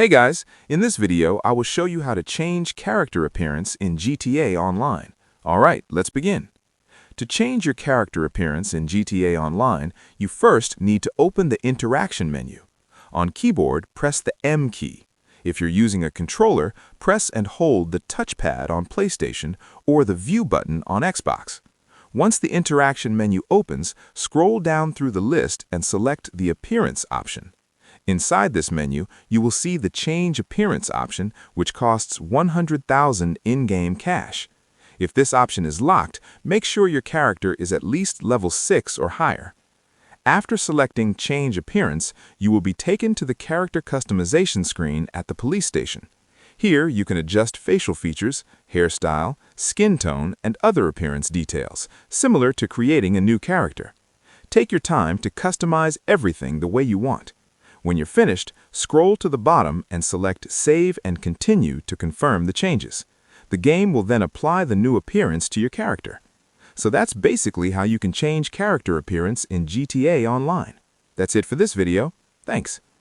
Hey guys, in this video I will show you how to change character appearance in GTA Online. Alright, let's begin. To change your character appearance in GTA Online, you first need to open the interaction menu. On keyboard, press the M key. If you're using a controller, press and hold the touchpad on PlayStation or the view button on Xbox. Once the interaction menu opens, scroll down through the list and select the Appearance option. Inside this menu, you will see the Change Appearance option, which costs 100,000 in-game cash. If this option is locked, make sure your character is at least level 6 or higher. After selecting Change Appearance, you will be taken to the character customization screen at the police station. Here, you can adjust facial features, hairstyle, skin tone, and other appearance details, similar to creating a new character. Take your time to customize everything the way you want. When you're finished, scroll to the bottom and select Save and Continue to confirm the changes. The game will then apply the new appearance to your character. So that's basically how you can change character appearance in GTA Online. That's it for this video. Thanks.